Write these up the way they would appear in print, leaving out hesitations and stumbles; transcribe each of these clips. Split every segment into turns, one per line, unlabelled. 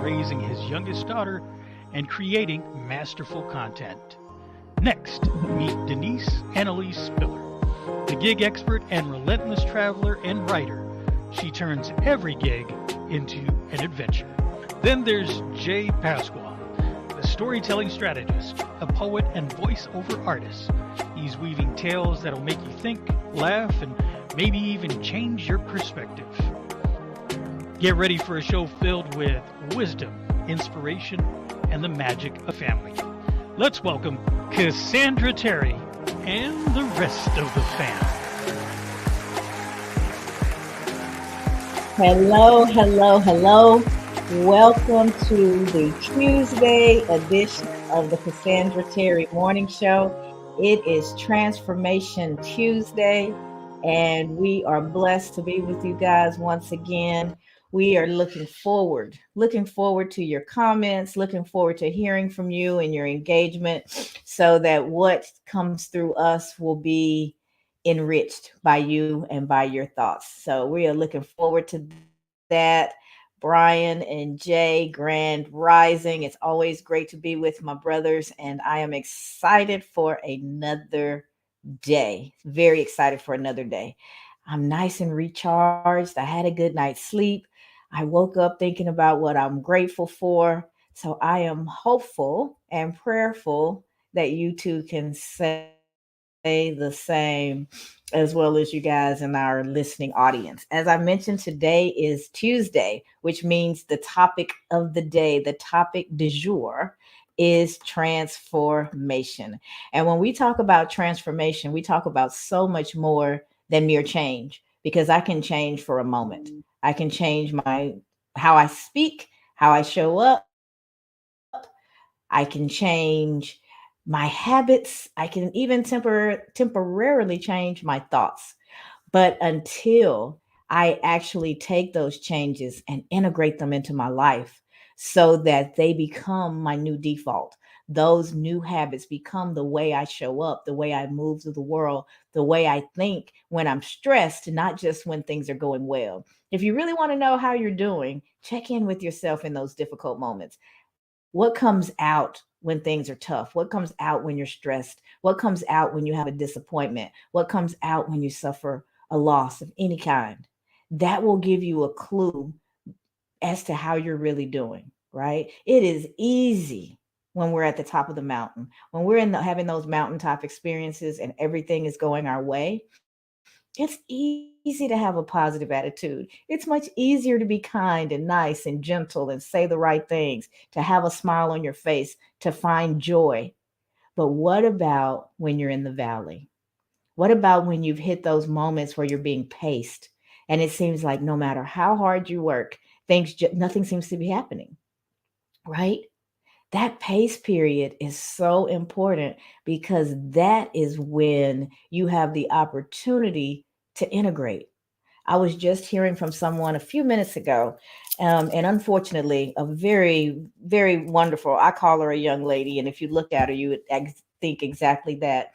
raising his youngest daughter and creating masterful content. Next, meet Denise Annalise Spiller, the gig expert and relentless traveler and writer. She turns every gig into an adventure. Then there's Jay Pasquale, the storytelling strategist, a poet and voiceover artist. He's weaving tales that'll make you think, laugh, and maybe even change your perspective. Get ready for a show filled with wisdom, inspiration, and the magic of family. Let's welcome Cassandra Terry and the rest of the fam.
Hello, hello, hello. Welcome to the Tuesday edition of the Cassandra Terry Morning Show. It is Transformation Tuesday, and we are blessed to be with you guys once again. We are looking forward to your comments, looking forward to hearing from you and your engagement so that what comes through us will be enriched by you and by your thoughts. So we are looking forward to that. Brian and Jay, Grand Rising. It's always great to be with my brothers, and I am excited for another day. Very excited for another day. I'm nice and recharged. I had a good night's sleep. I woke up thinking about what I'm grateful for. So I am hopeful and prayerful that you too can say the same, as well as you guys in our listening audience. As I mentioned, today is Tuesday, which means the topic of the day, the topic du jour, is transformation. And when we talk about transformation, we talk about so much more than mere change, because I can change for a moment. I can change how I speak, how I show up. I can change my habits. I can even temporarily change my thoughts. But until I actually take those changes and integrate them into my life so that they become my new default, those new habits become the way I show up, the way I move through the world, the way I think when I'm stressed, not just when things are going well. If you really want to know how you're doing, check in with yourself in those difficult moments. What comes out when things are tough? What comes out when you're stressed? What comes out when you have a disappointment? What comes out when you suffer a loss of any kind? That will give you a clue as to how you're really doing, right? It is easy when we're at the top of the mountain, when we're having those mountaintop experiences and everything is going our way. It's easy to have a positive attitude. It's much easier to be kind and nice and gentle and say the right things, to have a smile on your face, to find joy. But what about when you're in the valley? What about when you've hit those moments where you're being paced and it seems like no matter how hard you work, nothing seems to be happening, right? That pace period is so important, because that is when you have the opportunity to integrate. I was just hearing from someone a few minutes ago, and unfortunately, a very, very wonderful, I call her a young lady, and if you looked at her, you would think exactly that.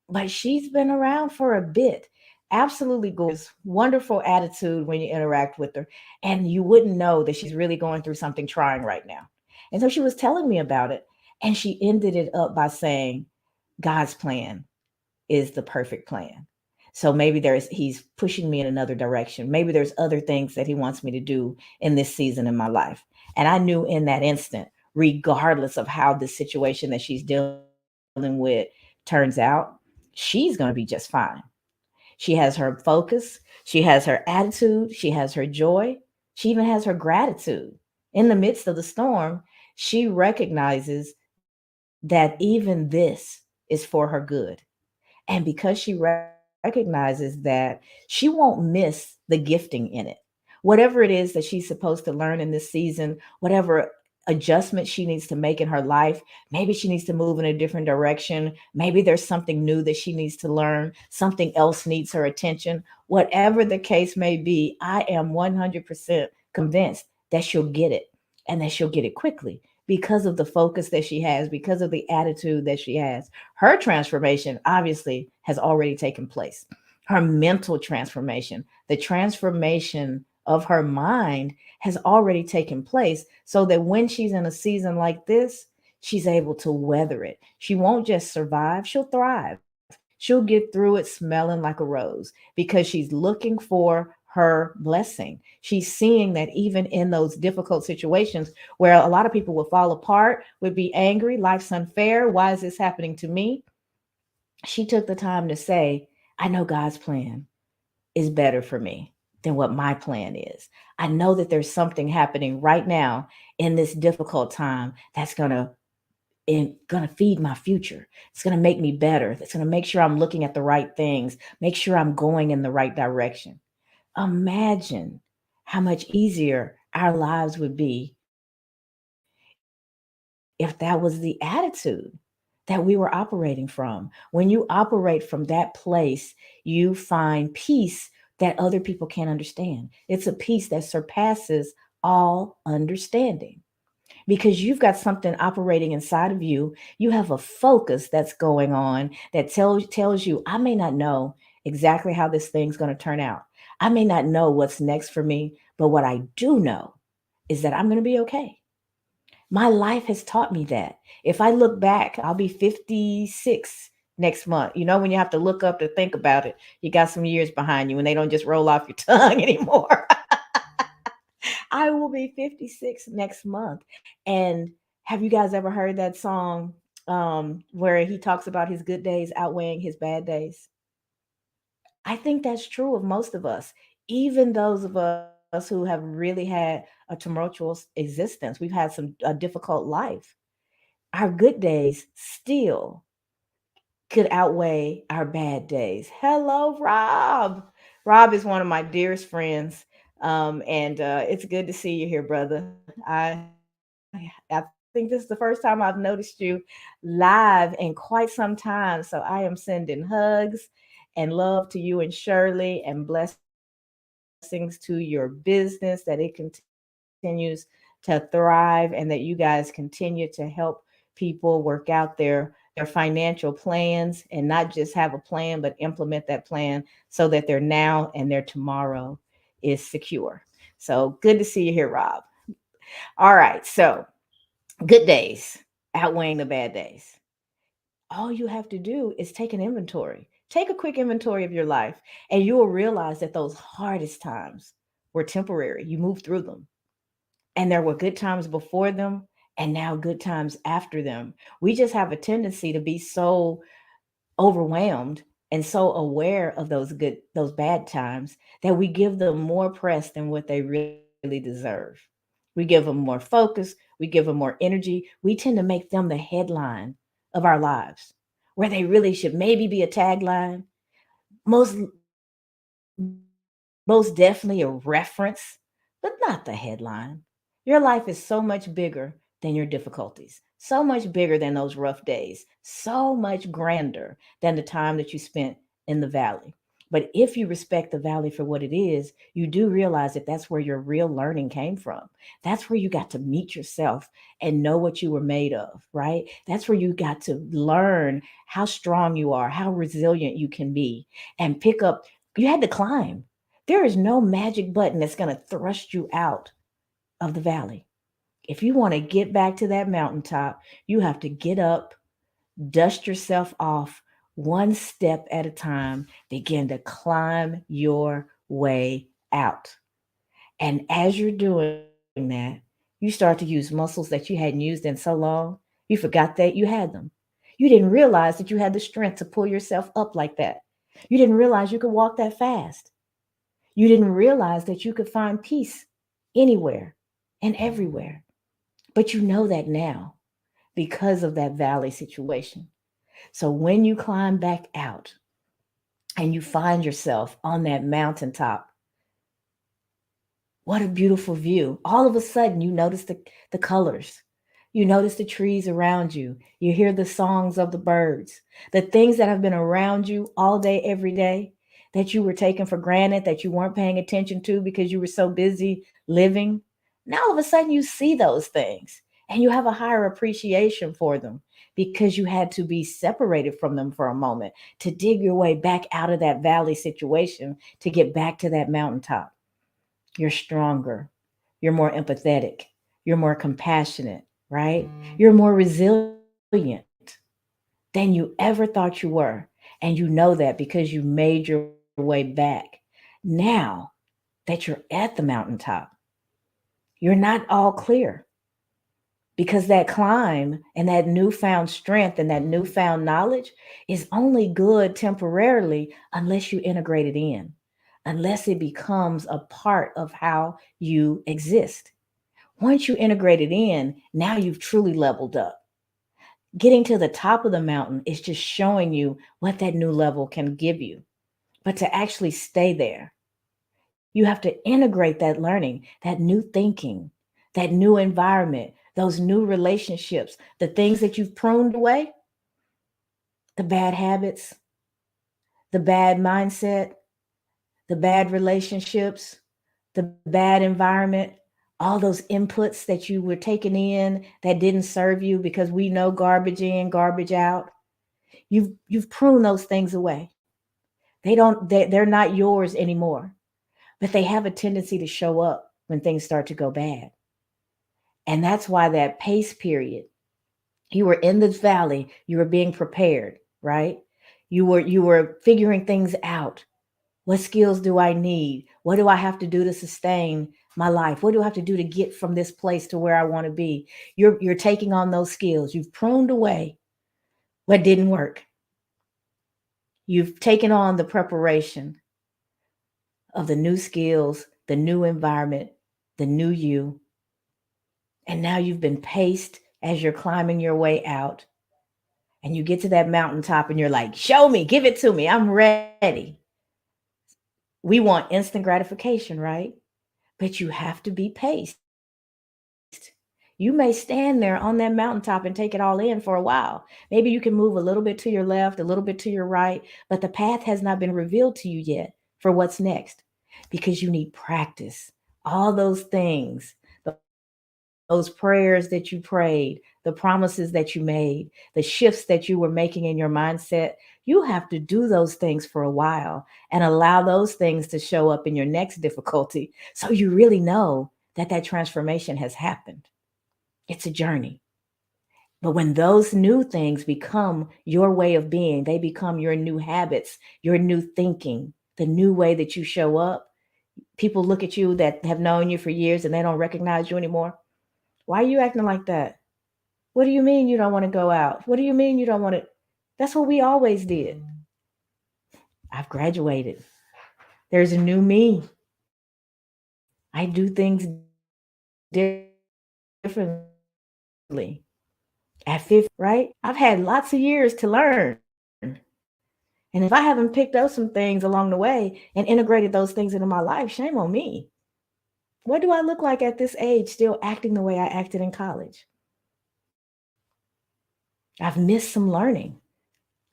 But she's been around for a bit. Absolutely gorgeous, wonderful attitude when you interact with her. And you wouldn't know that she's really going through something trying right now. And so she was telling me about it. And she ended it up by saying, God's plan is the perfect plan. So maybe he's pushing me in another direction. Maybe there's other things that he wants me to do in this season in my life. And I knew in that instant, regardless of how the situation that she's dealing with turns out, she's going to be just fine. She has her focus. She has her attitude. She has her joy. She even has her gratitude. In the midst of the storm, she recognizes that even this is for her good. And because she recognizes that, she won't miss the gifting in it. Whatever it is that she's supposed to learn in this season, whatever adjustment she needs to make in her life, maybe she needs to move in a different direction. Maybe there's something new that she needs to learn. Something else needs her attention. Whatever the case may be, I am 100% convinced that she'll get it, and that she'll get it quickly, because of the focus that she has, because of the attitude that she has. Her transformation obviously has already taken place. Her mental transformation, the transformation of her mind has already taken place, so that when she's in a season like this, she's able to weather it. She won't just survive, she'll thrive. She'll get through it smelling like a rose because she's looking for her blessing. She's seeing that even in those difficult situations where a lot of people will fall apart, would be angry, life's unfair, why is this happening to me? She took the time to say, I know God's plan is better for me than what my plan is. I know that there's something happening right now in this difficult time that's going to feed my future. It's going to make me better. It's going to make sure I'm looking at the right things, make sure I'm going in the right direction. Imagine how much easier our lives would be if that was the attitude that we were operating from. When you operate from that place, you find peace that other people can't understand. It's a peace that surpasses all understanding because you've got something operating inside of you. You have a focus that's going on that tells you, I may not know exactly how this thing's going to turn out. I may not know what's next for me, but what I do know is that I'm going to be okay. My life has taught me that. If I look back, I'll be 56 next month. You know, when you have to look up to think about it, you got some years behind you and they don't just roll off your tongue anymore. I will be 56 next month. And have you guys ever heard that song where he talks about his good days outweighing his bad days? I think that's true of most of us, even those of us who have really had a tumultuous existence. We've had a difficult life. Our good days still could outweigh our bad days. Hello, Rob. Rob is one of my dearest friends. And it's good to see you here, brother. I think this is the first time I've noticed you live in quite some time. So I am sending hugs and love to you and Shirley and blessings to your business, that it continues to thrive and that you guys continue to help people work out their financial plans and not just have a plan, but implement that plan so that their now and their tomorrow is secure. So good to see you here, Rob. All right. So good days outweighing the bad days. All you have to do is take an inventory. Take a quick inventory of your life, and you will realize that those hardest times were temporary. You moved through them, and there were good times before them, and now good times after them. We just have a tendency to be so overwhelmed and so aware of those bad times that we give them more press than what they really deserve. We give them more focus, we give them more energy. We tend to make them the headline of our lives, where they really should maybe be a tagline, most most definitely a reference, but not the headline. Your life is so much bigger than your difficulties, so much bigger than those rough days, so much grander than the time that you spent in the valley. But if you respect the valley for what it is, you do realize that that's where your real learning came from. That's where you got to meet yourself and know what you were made of, right? That's where you got to learn how strong you are, how resilient you can be, and pick up. You had to climb. There is no magic button that's going to thrust you out of the valley. If you want to get back to that mountaintop, you have to get up, dust yourself off one step at a time, begin to climb your way out. And as you're doing that, you start to use muscles that you hadn't used in so long. You forgot that you had them. You didn't realize that you had the strength to pull yourself up like that. You didn't realize you could walk that fast. You didn't realize that you could find peace anywhere and everywhere. But you know that now because of that valley situation. So when you climb back out and you find yourself on that mountaintop, what a beautiful view. All of a sudden, you notice the colors. You notice the trees around you. You hear the songs of the birds. The things that have been around you all day, every day, that you were taking for granted, that you weren't paying attention to because you were so busy living. Now, all of a sudden, you see those things and you have a higher appreciation for them because you had to be separated from them for a moment to dig your way back out of that valley situation to get back to that mountaintop. You're stronger. You're more empathetic. You're more compassionate, right? You're more resilient than you ever thought you were. And you know that because you made your way back. Now that you're at the mountaintop, you're not all clear because that climb and that newfound strength and that newfound knowledge is only good temporarily unless you integrate it in, unless it becomes a part of how you exist. Once you integrate it in, now you've truly leveled up. Getting to the top of the mountain is just showing you what that new level can give you. But to actually stay there, you have to integrate that learning, that new thinking, that new environment, those new relationships, the things that you've pruned away, the bad habits, the bad mindset, the bad relationships, the bad environment, all those inputs that you were taking in that didn't serve you because we know garbage in, garbage out. You've pruned those things away. They're not yours anymore, but they have a tendency to show up when things start to go bad. And that's why that pace period, you were in this valley, you were being prepared, right? You were figuring things out. What skills do I need? What do I have to do to sustain my life? What do I have to do to get from this place to where I want to be? You're taking on those skills. You've pruned away what didn't work. You've taken on the preparation of the new skills, the new environment, the new you. And now you've been paced as you're climbing your way out. And you get to that mountaintop and you're like, show me, give it to me. I'm ready. We want instant gratification, right? But you have to be paced. You may stand there on that mountaintop and take it all in for a while. Maybe you can move a little bit to your left, a little bit to your right, but the path has not been revealed to you yet for what's next because you need practice. All those things, those prayers that you prayed, the promises that you made, the shifts that you were making in your mindset, you have to do those things for a while and allow those things to show up in your next difficulty so you really know that transformation has happened. It's a journey. But when those new things become your way of being, they become your new habits, your new thinking, the new way that you show up. People look at you that have known you for years and they don't recognize you anymore. Why are you acting like that? What do you mean you don't want to go out? What do you mean you don't want to? That's what we always did. I've graduated. There's a new me. I do things differently. At 50, right? I've had lots of years to learn. And if I haven't picked up some things along the way and integrated those things into my life, shame on me. What do I look like at this age still acting the way I acted in college? I've missed some learning.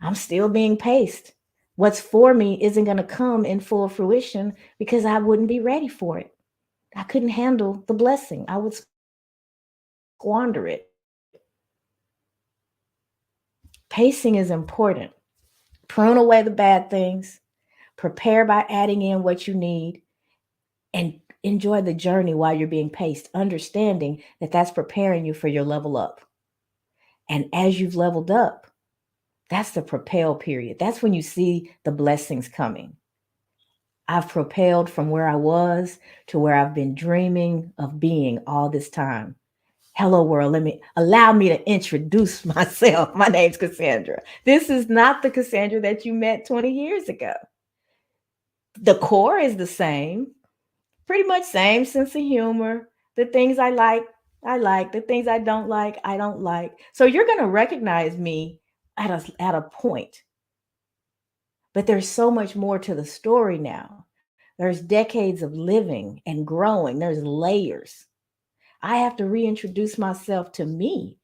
I'm still being paced. What's for me isn't going to come in full fruition because I wouldn't be ready for it. I couldn't handle the blessing. I would squander it. Pacing is important. Prune away the bad things, prepare by adding in what you need, and enjoy the journey while you're being paced, understanding that that's preparing you for your level up. And as you've leveled up, that's the propel period. That's when you see the blessings coming. I've propelled from where I was to where I've been dreaming of being all this time. Hello world, let me allow me to introduce myself. My name's Cassandra. This is not the Cassandra that you met 20 years ago. The core is the same, pretty much same sense of humor. The things I like, I like. The things I don't like, I don't like. So you're going to recognize me at a point. But there's so much more to the story now. There's decades of living and growing. There's layers. I have to reintroduce myself to me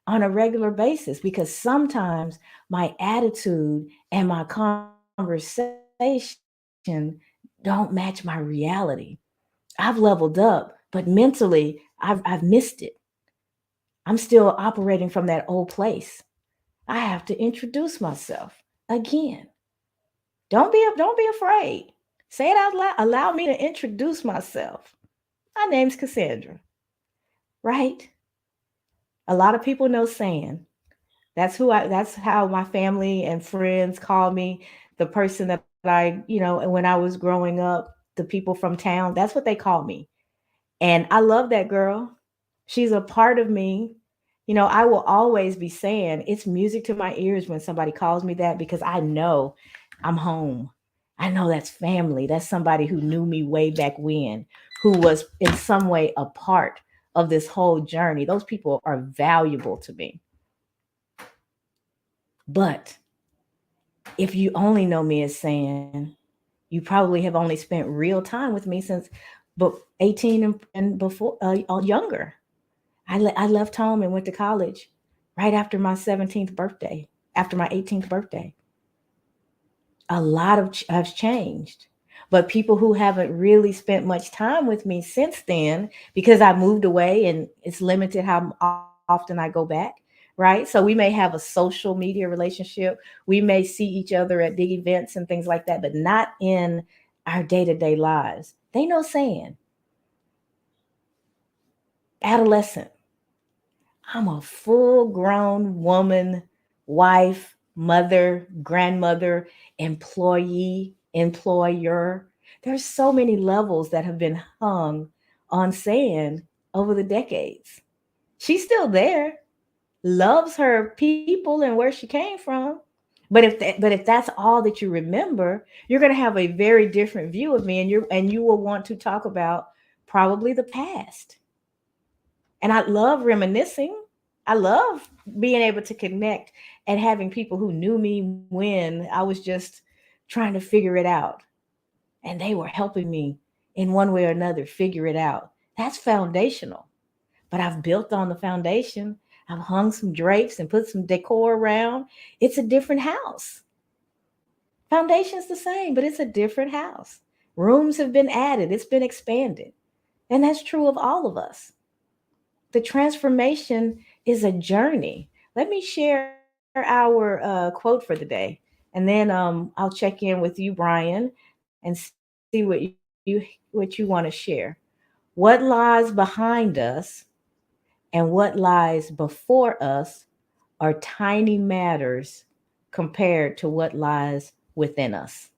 on a regular basis because sometimes my attitude and my conversation don't match my reality. I've leveled up, but mentally, I've missed it. I'm still operating from that old place. I have to introduce myself again. Don't be afraid. Say it out loud. Allow me to introduce myself. My name's Cassandra, right? A lot of people know San. That's how my family and friends call me. The person that when I was growing up, the people from town, that's what they call me. And I love that girl. She's a part of me. I will always be saying it's music to my ears when somebody calls me that because I know I'm home. I know that's family. That's somebody who knew me way back when, who was in some way a part of this whole journey. Those people are valuable to me. But if you only know me as saying, you probably have only spent real time with me since but 18 and before younger. I left home and went to college right after my 17th birthday, after my 18th birthday. A lot has changed. But people who haven't really spent much time with me since then, because I moved away and it's limited how often I go back, right? So we may have a social media relationship. We may see each other at big events and things like that, but not in our day to day lives. They know saying, adolescent, I'm a full grown woman, wife, mother, grandmother, employee, employer. There's so many levels that have been hung on saying over the decades. She's still there, loves her people and where she came from. But if that's all that you remember, you're going to have a very different view of me, and you will want to talk about probably the past. And I love reminiscing. I love being able to connect and having people who knew me when I was just trying to figure it out. And they were helping me in one way or another figure it out. That's foundational. But I've built on the foundation. I've hung some drapes and put some decor around. It's a different house. Foundation's the same, but it's a different house. Rooms have been added, it's been expanded. And that's true of all of us. The transformation is a journey. Let me share our quote for the day, and then I'll check in with you, Brian, and see what you want to share. What lies behind us and what lies before us are tiny matters compared to what lies within us.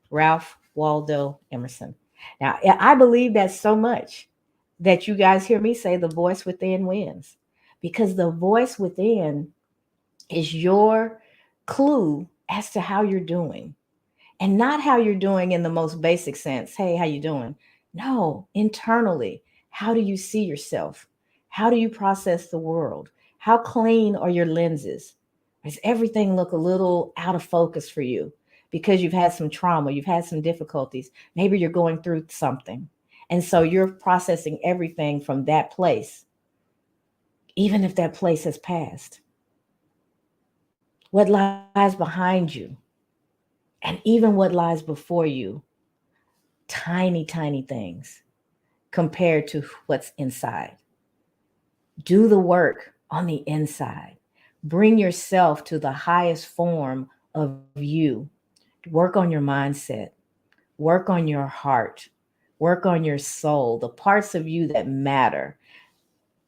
Ralph Waldo Emerson. Now, I believe that so much that you guys hear me say the voice within wins, because the voice within is your clue as to how you're doing, and not how you're doing in the most basic sense. Hey, how you doing? No, internally. How do you see yourself? How do you process the world? How clean are your lenses? Does everything look a little out of focus for you because you've had some trauma, you've had some difficulties, maybe you're going through something, and so you're processing everything from that place, even if that place has passed? What lies behind you, and even what lies before you, tiny, tiny things compared to what's inside. Do the work on the inside. Bring yourself to the highest form of you. Work on your mindset. Work on your heart. Work on your soul, the parts of you that matter.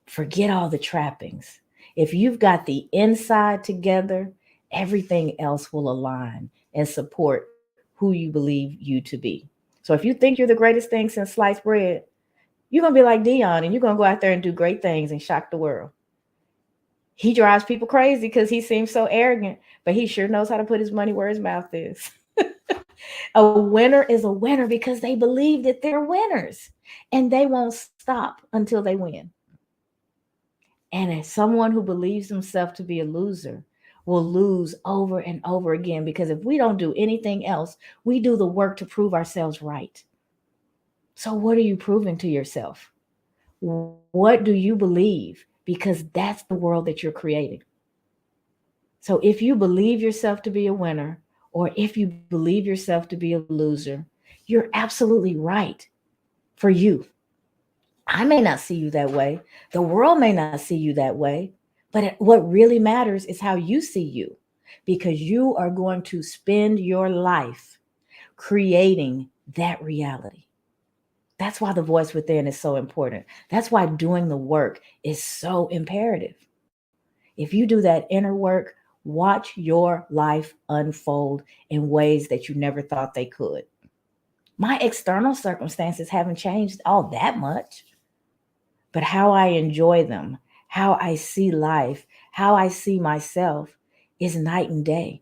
Forget all the trappings. If you've got the inside together, everything else will align and support who you believe you to be. So if you think you're the greatest thing since sliced bread, you're going to be like Dion, and you're going to go out there and do great things and shock the world. He drives people crazy because he seems so arrogant, but he sure knows how to put his money where his mouth is. A winner is a winner because they believe that they're winners, and they won't stop until they win. And as someone who believes himself to be a loser will lose over and over again, because if we don't do anything else, we do the work to prove ourselves right. So, what are you proving to yourself? What do you believe? Because that's the world that you're creating. So, if you believe yourself to be a winner, or if you believe yourself to be a loser, you're absolutely right for you. I may not see you that way. The world may not see you that way. But what really matters is how you see you, because you are going to spend your life creating that reality. That's why the voice within is so important. That's why doing the work is so imperative. If you do that inner work, watch your life unfold in ways that you never thought they could. My external circumstances haven't changed all that much, but how I enjoy them, how I see life, how I see myself is night and day.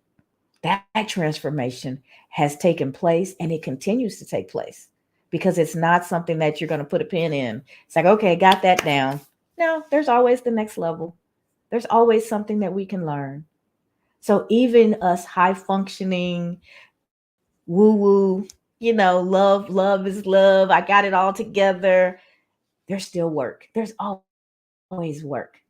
That transformation has taken place and it continues to take place because it's not something that you're going to put a pin in. It's like, okay, got that down. No, there's always the next level. There's always something that we can learn. So even us high functioning, woo woo, love is love. I got it all together. There's still work. There's always work.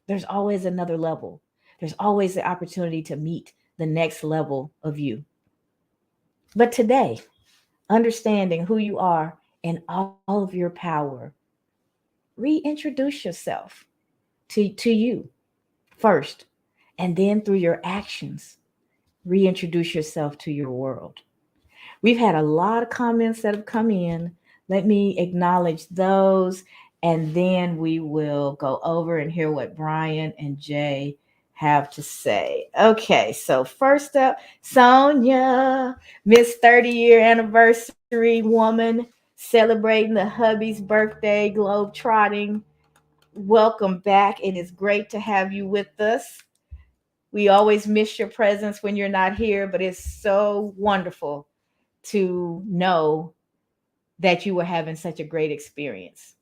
There's always another level. There's always the opportunity to meet the next level of you. But today, understanding who you are and all of your power, reintroduce yourself to you first, and then through your actions, reintroduce yourself to your world. We've had a lot of comments that have come in. Let me acknowledge those, and then we will go over and hear what Brian and Jay have to say. Okay, so first up, Sonia, Miss 30-year anniversary woman, celebrating the hubby's birthday, globe trotting. Welcome back. It is great to have you with us. We always miss your presence when you're not here, but it's so wonderful to know that you were having such a great experience.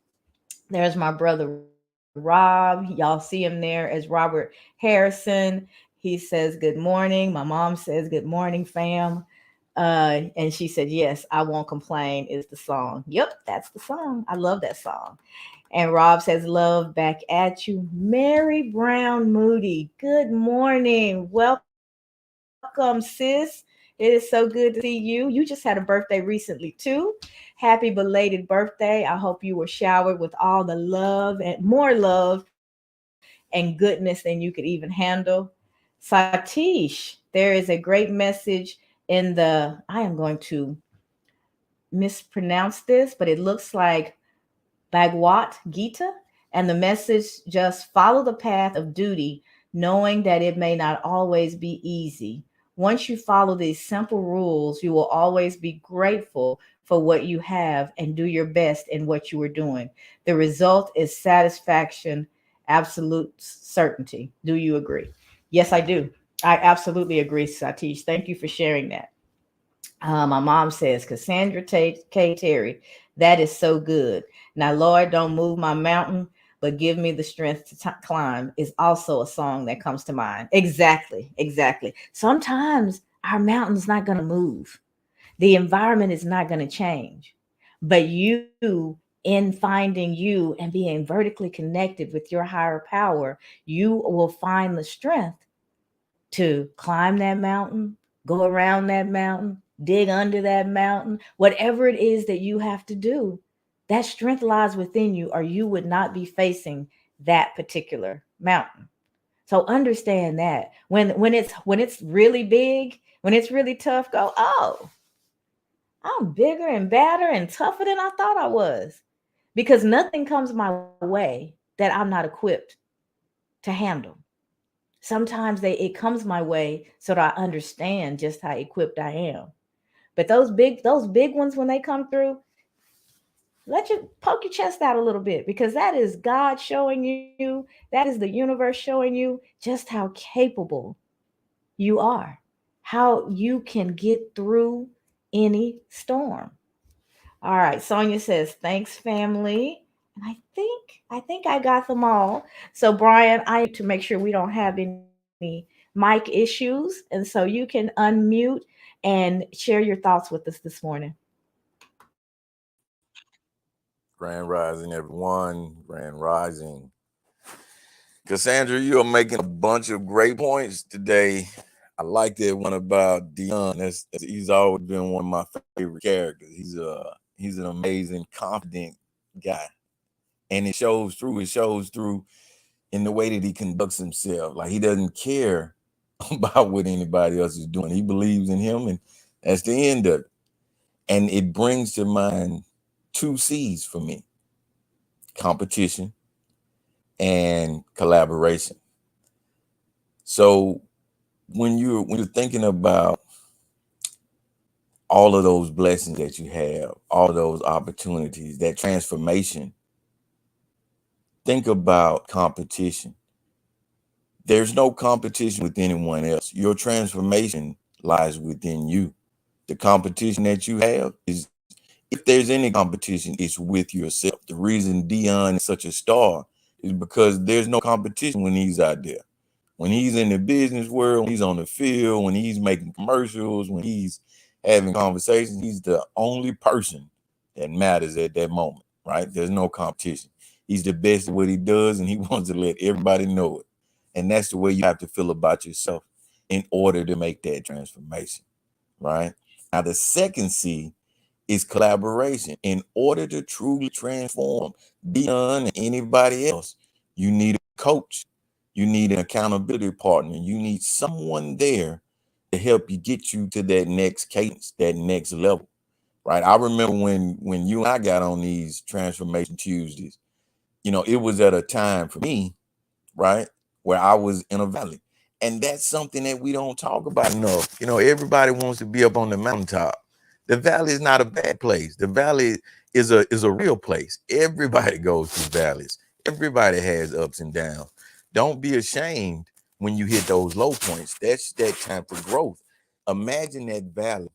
There's my brother Rob. Y'all see him there as Robert Harrison. He says, "Good morning." My mom says, "Good morning, fam." And she said, "Yes, I won't complain," is the song. Yep, that's the song. I love that song. And Rob says, "Love back at you." Mary Brown Moody, good morning. Welcome, sis. It is so good to see you. You just had a birthday recently, too. Happy belated birthday. I hope you were showered with all the love and more love and goodness than you could even handle. Satish, there is a great message in the, I am going to mispronounce this, but it looks like Bhagavad Gita. And the message just follow the path of duty, knowing that it may not always be easy. Once you follow these simple rules, you will always be grateful for what you have and do your best in what you are doing. The result is satisfaction, absolute certainty. Do you agree? Yes, I do. I absolutely agree, Satish. Thank you for sharing that. My mom says, Cassandra K. Terry, that is so good. Now, Lord, don't move my mountain, but give me the strength to climb is also a song that comes to mind. Exactly, exactly. Sometimes our mountain's not going to move, the environment is not going to change, but you, in finding you and being vertically connected with your higher power, you will find the strength to climb that mountain, go around that mountain, dig under that mountain, whatever it is that you have to do, that strength lies within you, or you would not be facing that particular mountain. So understand that when it's really big, when it's really tough, go, oh, I'm bigger and badder and tougher than I thought I was. Because nothing comes my way that I'm not equipped to handle. Sometimes it comes my way so that I understand just how equipped I am. But those big ones when they come through, let you poke your chest out a little bit because that is God showing you, that is the universe showing you just how capable you are, how you can get through any storm. All right, Sonia says, "Thanks, family." And I think I got them all. So Brian, I to make sure we don't have any mic issues, and so you can unmute and share your thoughts with us this morning.
Grand Rising, everyone. Grand Rising. Cassandra, you are making a bunch of great points today. I like that one about Dion. He's always been one of my favorite characters. He's an amazing, confident guy, and it shows through. It shows through in the way that he conducts himself. Like he doesn't care about what anybody else is doing. He believes in him, and that's the end of it. And it brings to mind two C's for me: competition and collaboration. So when you're thinking about all of those blessings that you have, all of those opportunities, that transformation, think about competition. There's no competition with anyone else. Your transformation lies within you. The competition that you have is, if there's any competition, it's with yourself. The reason Dion is such a star is because there's no competition when he's out there. When he's in the business world, when he's on the field, when he's making commercials, when he's having conversations, he's the only person that matters at that moment, right? There's no competition. He's the best at what he does, and he wants to let everybody know it. And that's the way you have to feel about yourself in order to make that transformation, right? Now, the second C is collaboration. In order to truly transform Dion and anybody else, you need a coach. You need an accountability partner. You need someone there to help you get you to that next cadence, that next level, right? I remember when you and I got on these Transformation Tuesdays, it was at a time for me, right, where I was in a valley. And that's something that we don't talk about enough. Everybody wants to be up on the mountaintop. The valley is not a bad place. The valley is a real place. Everybody goes through valleys. Everybody has ups and downs. Don't be ashamed when you hit those low points. That's that time for growth. Imagine that valley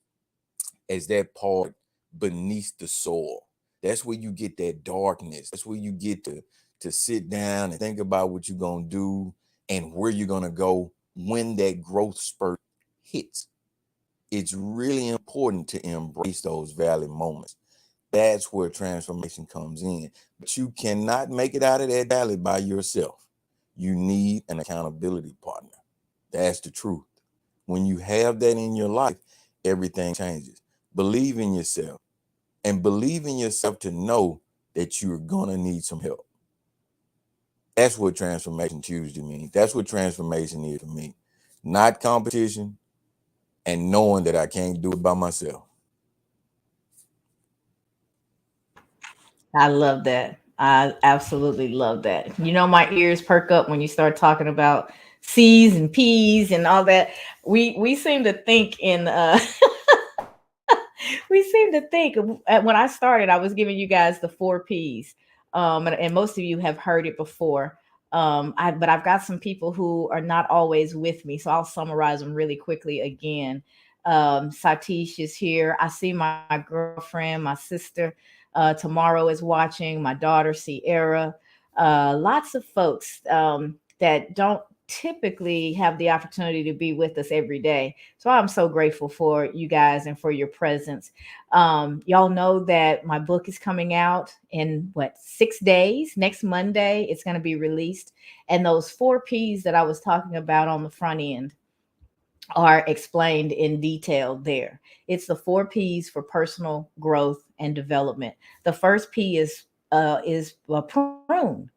as that part beneath the soil. That's where you get that darkness. That's where you get to sit down and think about what you're gonna do and where you're gonna go when that growth spurt hits. It's really important to embrace those valley moments. That's where transformation comes in. But you cannot make it out of that valley by yourself. You need an accountability partner. That's the truth. When you have that in your life, everything changes. Believe in yourself, and believe in yourself to know that you're going to need some help. That's what Transformation Tuesday means. That's what transformation is for me. Not competition, and knowing that I can't do it by myself.
I love that. I absolutely love that. My ears perk up when you start talking about C's and P's and all that. We seem to think in we seem to think when I started, I was giving you guys the 4 P's. And most of you have heard it before. But I've got some people who are not always with me, so I'll summarize them really quickly again. Satish is here. I see my girlfriend, my sister, tomorrow is watching. My daughter Sierra. Lots of folks that don't typically have the opportunity to be with us every day. So I'm so grateful for you guys and for your presence. Y'all know that my book is coming out in 6 days. Next Monday, it's going to be released. And those 4 P's that I was talking about on the front end are explained in detail there. It's the 4 P's for personal growth and development. The first P is prune.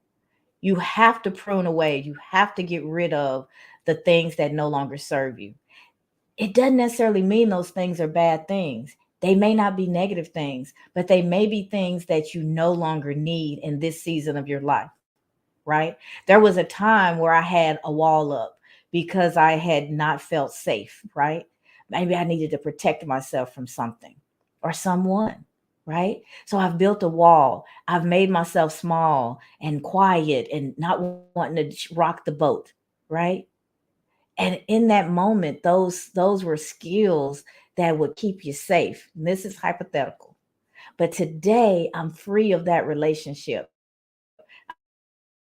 You have to prune away. You have to get rid of the things that no longer serve you. It doesn't necessarily mean those things are bad things. They may not be negative things, but they may be things that you no longer need in this season of your life, right? There was a time where I had a wall up because I had not felt safe, right? Maybe I needed to protect myself from something or someone, right? So I've built a wall. I've made myself small and quiet and not wanting to rock the boat, right? And in that moment, those were skills that would keep you safe. And this is hypothetical. But today I'm free of that relationship.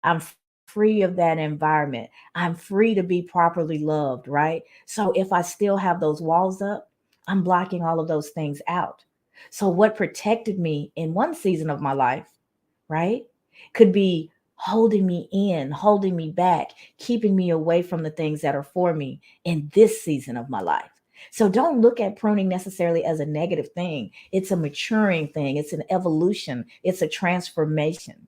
I'm free of that environment. I'm free to be properly loved, right? So if I still have those walls up, I'm blocking all of those things out. So what protected me in one season of my life, right, could be holding me in, holding me back, keeping me away from the things that are for me in this season of my life. So don't look at pruning necessarily as a negative thing. It's a maturing thing, it's an evolution, it's a transformation.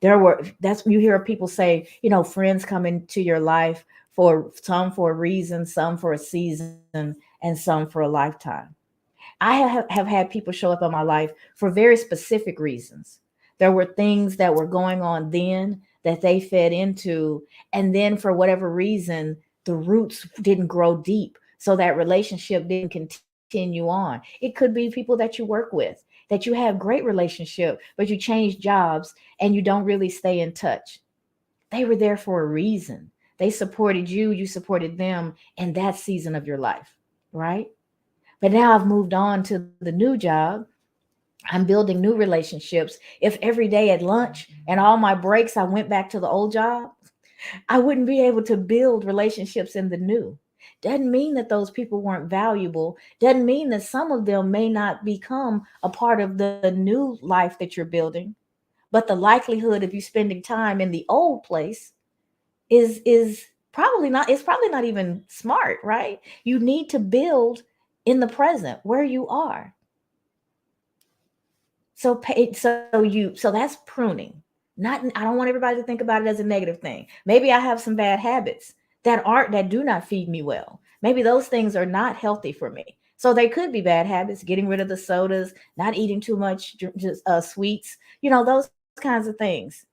That's you hear people say, friends come into your life for some for a reason, some for a season, and some for a lifetime. I have had people show up in my life for very specific reasons. There were things that were going on then that they fed into. And then for whatever reason, the roots didn't grow deep. So that relationship didn't continue on. It could be people that you work with, that you have great relationship, but you change jobs and you don't really stay in touch. They were there for a reason. They supported you, you supported them in that season of your life, right? But now I've moved on to the new job. I'm building new relationships. If every day at lunch and all my breaks I went back to the old job, I wouldn't be able to build relationships in the new. Doesn't mean that those people weren't valuable. Doesn't mean that some of them may not become a part of the new life that you're building. But the likelihood of you spending time in the old place is probably not, it's probably not even smart, right? You need to build in the present where you are. So that's pruning. Not, I don't want everybody to think about it as a negative thing. Maybe I have some bad habits that do not feed me well. Maybe those things are not healthy for me. So they could be bad habits, getting rid of the sodas, not eating too much just sweets, those kinds of things.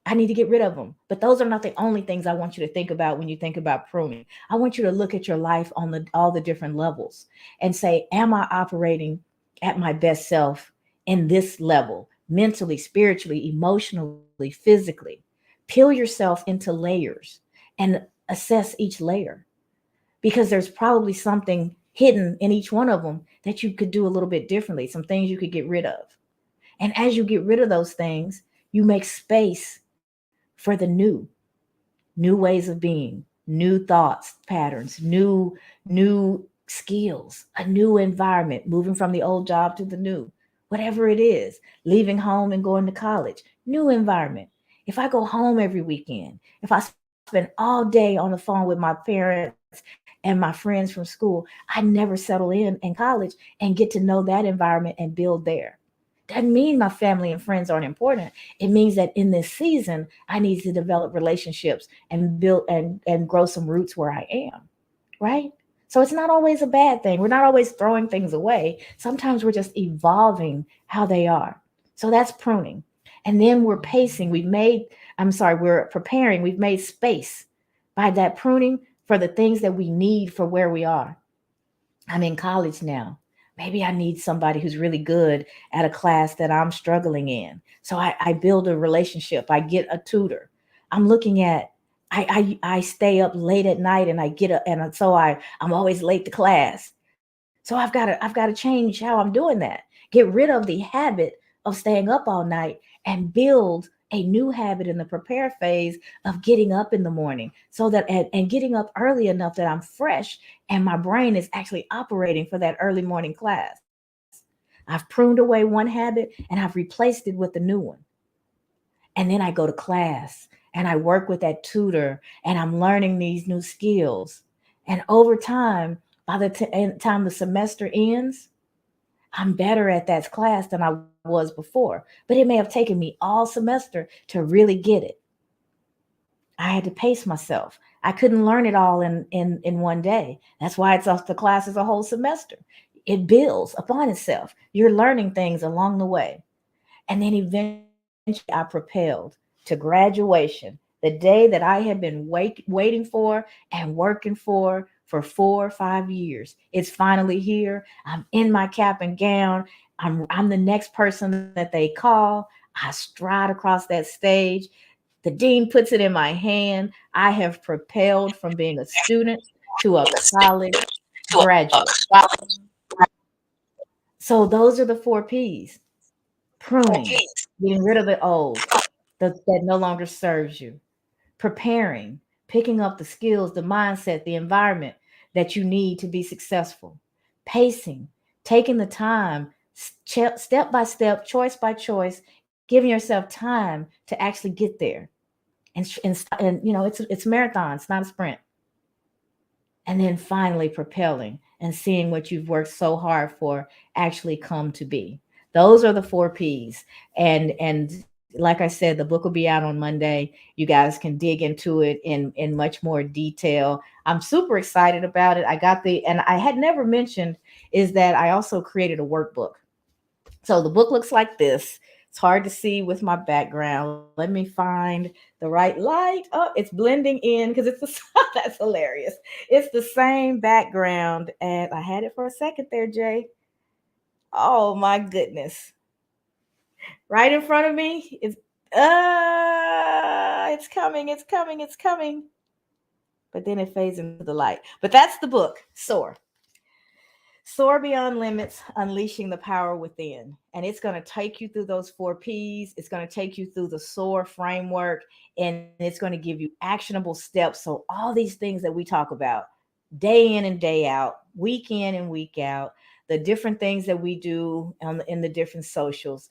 I need to get rid of them. But those are not the only things I want you to think about when you think about pruning. I want you to look at your life on all the different levels and say, am I operating at my best self in this level, mentally, spiritually, emotionally, physically? Peel yourself into layers and assess each layer, because there's probably something hidden in each one of them that you could do a little bit differently, some things you could get rid of. And as you get rid of those things, you make space for the new ways of being, new thoughts patterns, new skills, a new environment, moving from the old job to the new, whatever it is, leaving home and going to college, new environment. If I go home every weekend, if I spend all day on the phone with my parents and my friends from school, I never settle in college and get to know that environment and build there. Doesn't mean my family and friends aren't important. It means that in this season, I need to develop relationships and build and grow some roots where I am, right? So it's not always a bad thing. We're not always throwing things away. Sometimes we're just evolving how they are. So that's pruning. And then we're pacing. We're preparing. We've made space by that pruning for the things that we need for where we are. I'm in college now. Maybe I need somebody who's really good at a class that I'm struggling in. So I build a relationship. I get a tutor. I'm looking at, I stay up late at night and I get up, and so I'm always late to class. So I've got to change how I'm doing that. Get rid of the habit of staying up all night and build a new habit in the prepare phase of getting up in the morning, so that and getting up early enough that I'm fresh and my brain is actually operating for that early morning class. I've pruned away one habit and I've replaced it with a new one. And then I go to class and I work with that tutor and I'm learning these new skills. And over time, by the time the semester ends, I'm better at that class than I was before. But it may have taken me all semester to really get it. I had to pace myself. I couldn't learn it all in one day. That's why the class is a whole semester. It builds upon itself. You're learning things along the way. And then eventually I propelled to graduation, the day that I had been waiting for and working for 4 or 5 years. It's finally here. I'm in my cap and gown. I'm the next person that they call. I stride across that stage. The dean puts it in my hand. I have propelled from being a student to a college graduate. So those are the 4 P's: pruning, getting rid of the old that no longer serves you; preparing, picking up the skills, the mindset, the environment that you need to be successful; pacing, taking the time, step by step, choice by choice, giving yourself time to actually get there. And it's a marathon, it's not a sprint. And then finally propelling and seeing what you've worked so hard for actually come to be. Those are the 4 P's. And like I said, the book will be out on Monday. You guys can dig into it in much more detail. I'm super excited about it. I got the, and I had never mentioned is that I also created a workbook. So the book looks like this. It's hard to see with my background. Let me find the right light. Oh, it's blending in because it's the that's hilarious. It's the same background, and I had it for a second there, Jay. Oh my goodness! Right in front of me. It's coming. It's coming. It's coming. But then it fades into the light. But that's the book, Soar. Soar Beyond Limits, Unleashing the Power Within. And it's going to take you through those 4 P's. It's going to take you through the SOAR framework, and it's going to give you actionable steps. So, all these things that we talk about day in and day out, week in and week out, the different things that we do in the different socials,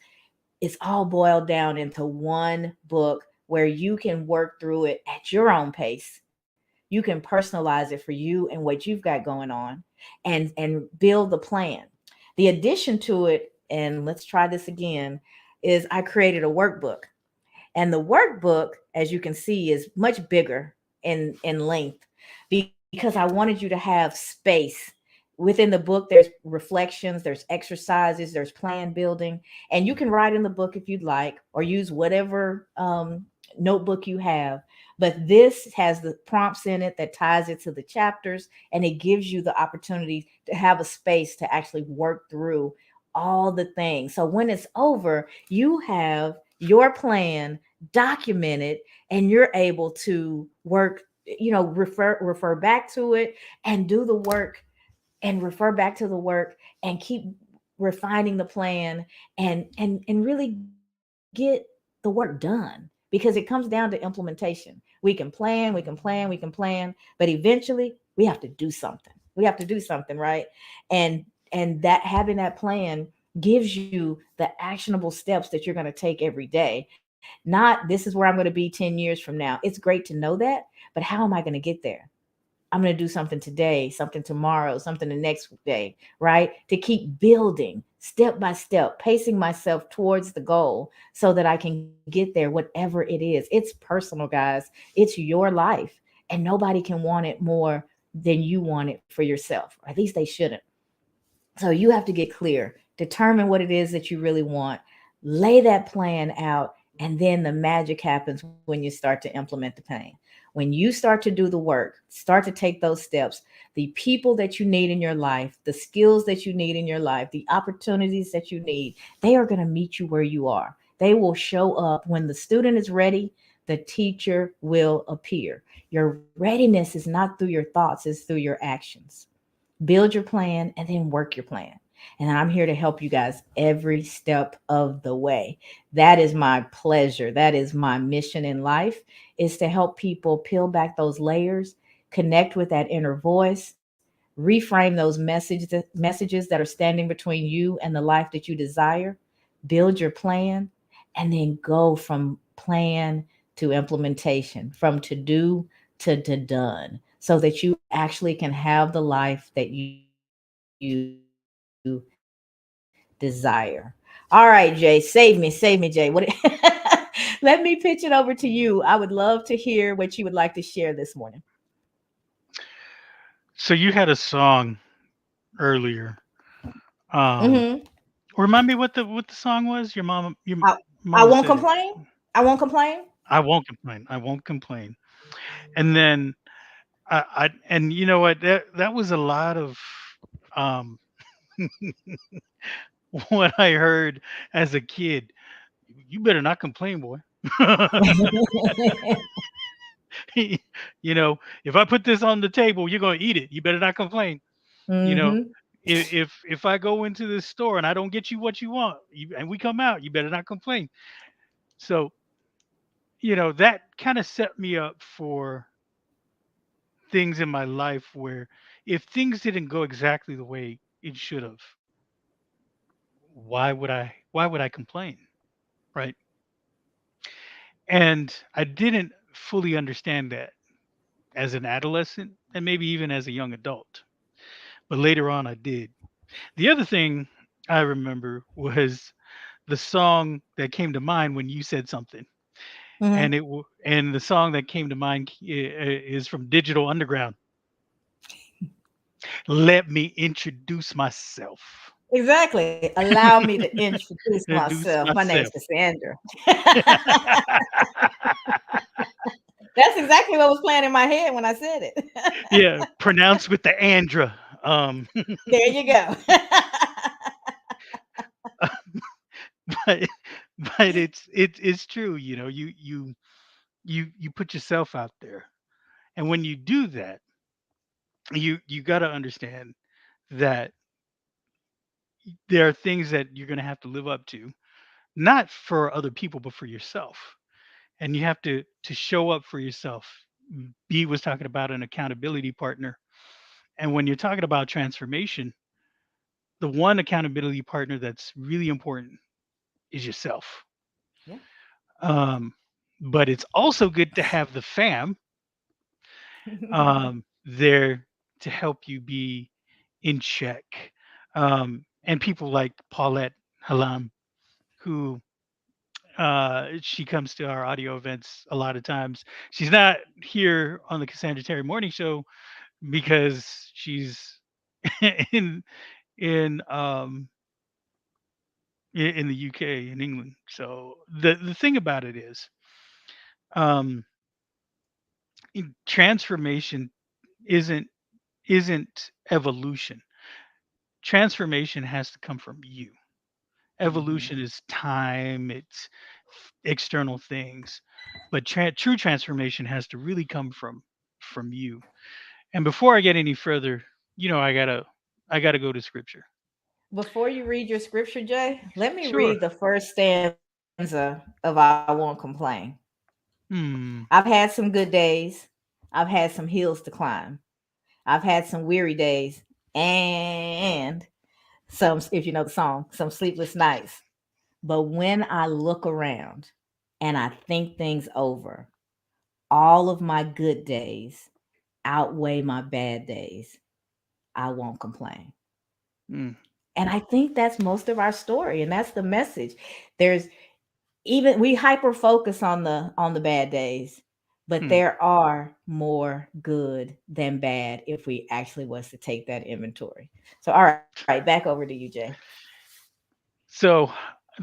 it's all boiled down into one book where you can work through it at your own pace. You can personalize it for you and what you've got going on, and build the plan. The addition to it, and let's try this again, is I created a workbook. And the workbook, as you can see, is much bigger in length because I wanted you to have space. Within the book, there's reflections, there's exercises, there's plan building, and you can write in the book if you'd like, or use whatever notebook you have. But this has the prompts in it that ties it to the chapters, and it gives you the opportunity to have a space to actually work through all the things. So when it's over, you have your plan documented, and you're able to work, refer back to it, and do the work, and refer back to the work, and keep refining the plan, and really get the work done, because it comes down to implementation. We can plan, we can plan, we can plan, but eventually we have to do something. We have to do something, right? And that, having that plan, gives you the actionable steps that you're going to take every day. Not, this is where I'm going to be 10 years from now. It's great to know that, but how am I going to get there? I'm going to do something today, something tomorrow, something the next day, right? To keep building step by step, pacing myself towards the goal so that I can get there, whatever it is. It's personal, guys. It's your life, and nobody can want it more than you want it for yourself. Or at least they shouldn't. So you have to get clear, determine what it is that you really want, lay that plan out, and then the magic happens when you start to implement the plan. When you start to do the work, start to take those steps, the people that you need in your life, the skills that you need in your life, the opportunities that you need, they are going to meet you where you are. They will show up. When the student is ready, the teacher will appear. Your readiness is not through your thoughts, it's through your actions. Build your plan and then work your plan. And I'm here to help you guys every step of the way. That is my pleasure. That is my mission in life, is to help people peel back those layers, connect with that inner voice, reframe those messages that are standing between you and the life that you desire, build your plan, and then go from plan to implementation, from to do to done, so that you actually can have the life that you desire. All right, Jay, save me, Jay. Let me pitch it over to you. I would love to hear what you would like to share this morning.
So you had a song earlier. Um,
Mm-hmm.
Remind me what the song was. Your
I, I
mama
won't
said it.
complain. I won't complain.
I won't complain. I won't complain. And then and you know what, that was a lot of um what I heard as a kid. You better not complain, boy. You know, if I put this on the table, you're gonna eat it. You better not complain. You know,
Mm-hmm.
if I go into this store and I don't get you what you want, and we come out, you better not complain. So that kind of set me up for things in my life where if things didn't go exactly the way it should have, why would I complain, right? And I didn't fully understand that as an adolescent and maybe even as a young adult. But later on I did. The other thing I remember was the song that came to mind when you said something,
Mhm.
and the song that came to mind is from Digital Underground. Let me introduce myself.
Exactly. Allow me to introduce
Introduce
myself. My name's
myself.
Cassandra. That's exactly what was playing in my head when I said it.
Yeah, pronounced with the Andra. Um,
There you go.
but but it's true. You know, you put yourself out there, and when you do that, you got to understand that there are things that you're going to have to live up to, not for other people, but for yourself. And you have to show up for yourself. B was talking about an accountability partner, and when you're talking about transformation, the one accountability partner that's really important is yourself.
Yeah.
Um, but it's also good to have the fam there to help you be in check. And people like Paulette Halam, who she comes to our audio events a lot of times. She's not here on the Cassandra Terry Morning Show because she's in in um in the UK, in England. So the thing about it is, um transformation isn't isn't evolution. Transformation has to come from you.
Mhm.
Evolution is time, it's external things, but true transformation has to really come from you. And before I get any further, I gotta go to scripture.
Before you read your scripture, Jay, let me
Sure.
read the first stanza of I Won't Complain.
Hmm.
I've had some good days. I've had some hills to climb. I've had some weary days and some, if you know the song, some sleepless nights. But when I look around and I think things over, all of my good days outweigh my bad days. I won't complain.
Mm,
And I think that's most of our story, and that's the message. There's even we hyper focus on the bad days, but
hmm.
there are more good than bad if we actually was to take that inventory. So all right, back over to you, Jay.
So,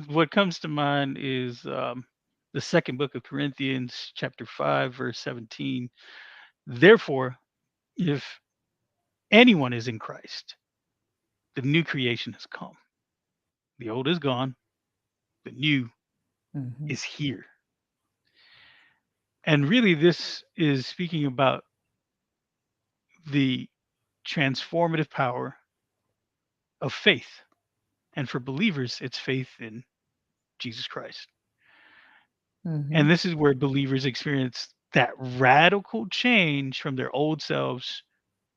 what comes to mind is the second book of Corinthians, chapter 5, verse 17. Therefore, if anyone is in Christ, the new creation has come. The old is gone, the new
Mhm.
is here. And really, this is speaking about the transformative power of faith. And for believers, it's faith in Jesus Christ. And
Mhm.
this is where believers experience that radical change from their old selves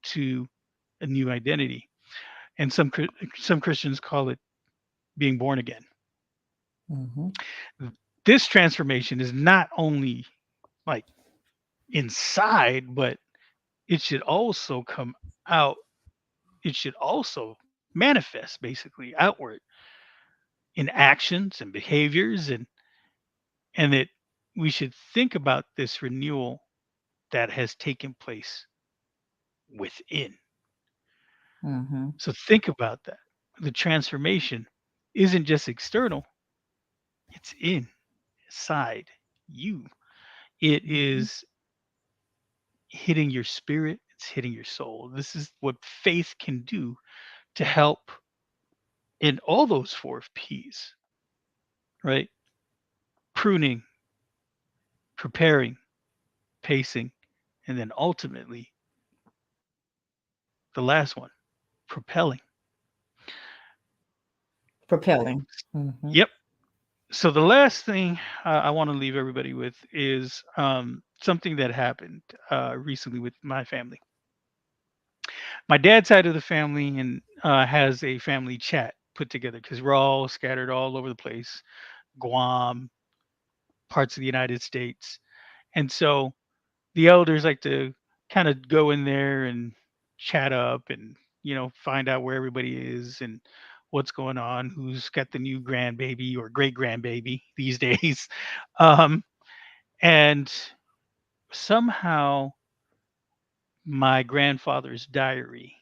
to a new identity. And some Christians call it being born again.
Mhm.
This transformation is not only like inside, but it should also come out. It should also manifest basically outward in actions and behaviors, and that we should think about this renewal that has taken place within.
Mhm.
So think about that. The transformation isn't just external, it's inside you. It
Mhm.
is hitting your spirit, it's hitting your soul. This is what faith can do to help in all those four P's, right? Pruning, preparing, pacing, and then ultimately the last one, propelling.
Propelling. Mhm.
Yep. So the last thing I want to leave everybody with is something that happened recently with my family. My dad's side of the family and has a family chat put together because we're all scattered all over the place, Guam, parts of the United States, and so the elders like to kind of go in there and chat up and find out where everybody is and what's going on, who's got the new grandbaby or great grandbaby these days. Um, and somehow my grandfather's diary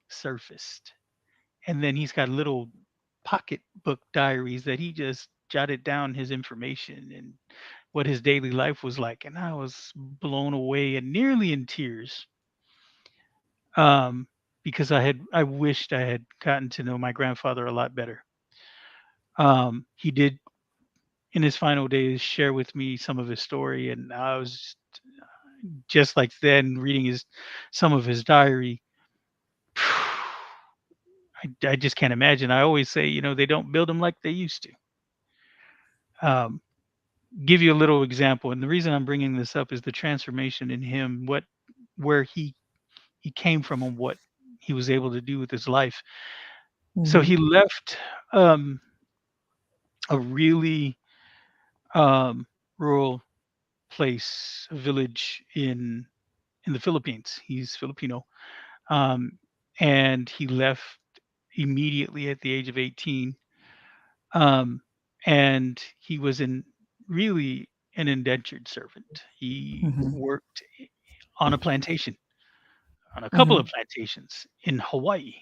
surfaced. And then he's got little pocketbook diaries that he just jotted down his information and what his daily life was like. And I was blown away and nearly in tears, um, because I wished I had gotten to know my grandfather a lot better. He did in his final days share with me some of his story, and I was just like then reading his some of his diary. I just can't imagine. I always say, they don't build them like they used to. Um, give you a little example, and the reason I'm bringing this up is the transformation in him, where he came from, and what he was able to do with his life. So
Mm-hmm.
he left um, a really rural place, a village in the Philippines. He's Filipino, um, and he left immediately at the age of 18. Um, and he was in really an indentured servant. He
Mm-hmm.
worked on a plantation, on a couple of
Mm-hmm.
plantations in Hawaii.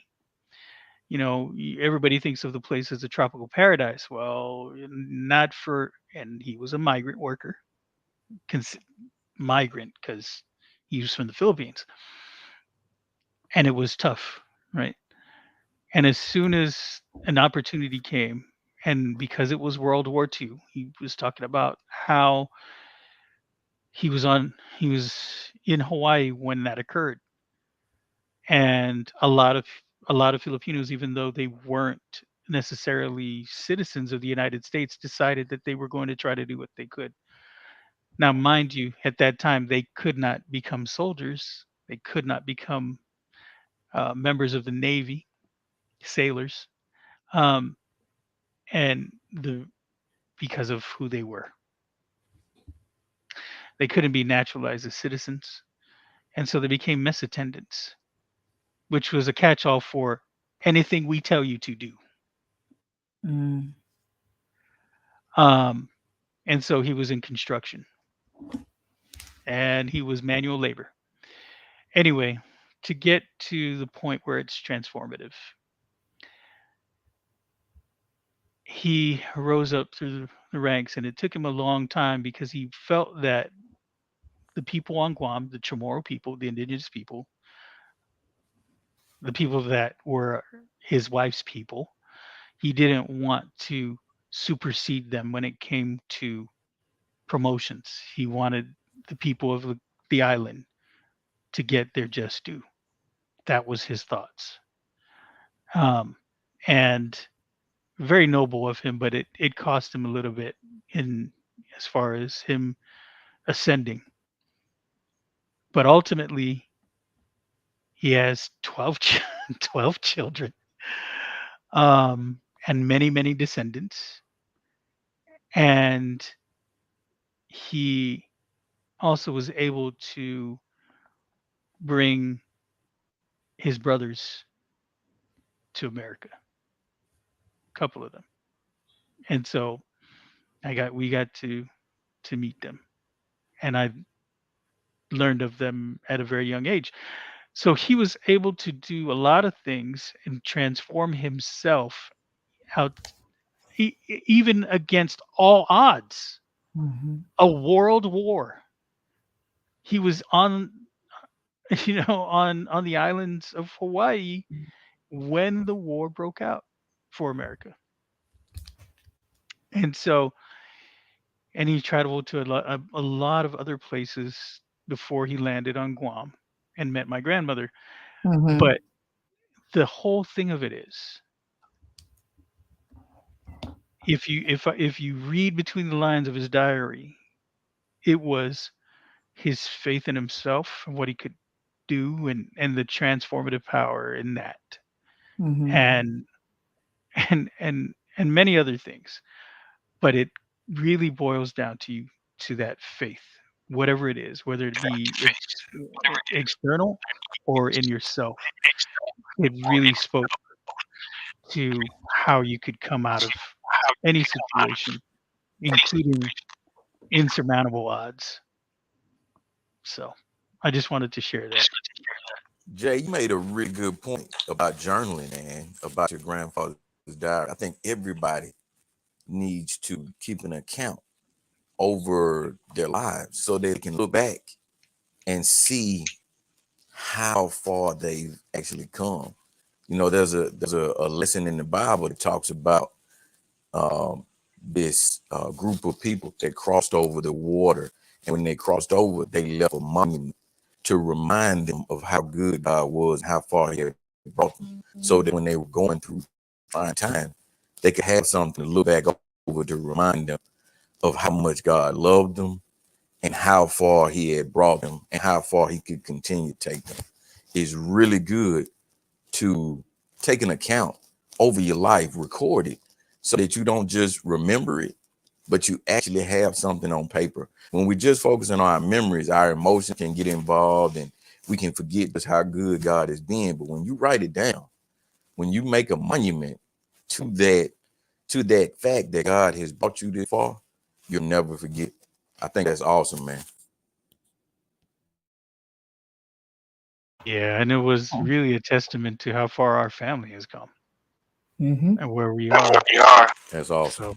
Everybody thinks of the place as a tropical paradise. Well, not for, and he was a migrant worker, cons- migrant because he was from the Philippines, and it was tough, right? And as soon as an opportunity came, and because it was World War II, he was talking about how he was in Hawaii when that occurred. And a lot of Filipinos, even though they weren't necessarily citizens of the United States, decided that they were going to try to do what they could. Now, mind you, at that time they could not become soldiers. They could not become members of the Navy, sailors, um, and the because of who they were. They couldn't be naturalized as citizens, and so they became mess attendants, which was a catch-all for anything we tell you to do.
Mm-hmm.
Um, and so he was in construction, and he was manual labor. Anyway, to get to the point where it's transformative, he rose up through the ranks, and it took him a long time because he felt that the people on Guam, the Chamorro people, the indigenous people, the people that were his wife's people, he didn't want to supersede them when it came to promotions. He wanted the people of the island to get their just due. That was his thoughts. Um, and very noble of him, but it cost him a little bit in as far as him ascending. But ultimately, he has 12 children, and many, many descendants. And he also was able to bring his brothers to America, a couple of them. And so we got to meet them, and I learned of them at a very young age. So he was able to do a lot of things and transform himself out, even against all odds.
Mm-hmm.
A world war. He was on, on the islands of Hawaii when the war broke out for America. And so, and he traveled to a lot of other places before he landed on Guam and met my grandmother.
Mm-hmm.
But the whole thing of it is, if you read between the lines of his diary, it was his faith in himself and what he could do, and the transformative power in that,
Mm-hmm.
and and many other things. But it really boils down to that faith, whatever it is, whether it be external or in yourself. It really spoke. to how you could come out of any situation, including insurmountable odds. So I just wanted to share that.
Jay, you made a really good point about journaling, man, about your grandfather's diary. I think everybody needs to keep an account over their lives so they can look back and see how far they've actually come. You know, there's a lesson in the Bible that talks about um, this group of people that crossed over the water, and when they crossed over, they left a monument to remind them of how good God was, and how far He had brought them, so that when they were going through trying time, they could have something to look back over to remind them of how much God loved them and how far He had brought them and how far He could continue to take them. It's really good to take an account over your life, record it, so that you don't just remember it, but you actually have something on paper. When we just focus on our memories, our emotions can get involved and we can forget just how good God has been. But when you write it down, when you make a monument to that fact that God has brought you this far, you'll never forget. I think that's awesome, man.
Yeah, and it was really a testament to how far our family has come
Mm-hmm.
and where we are.
That's awesome.
So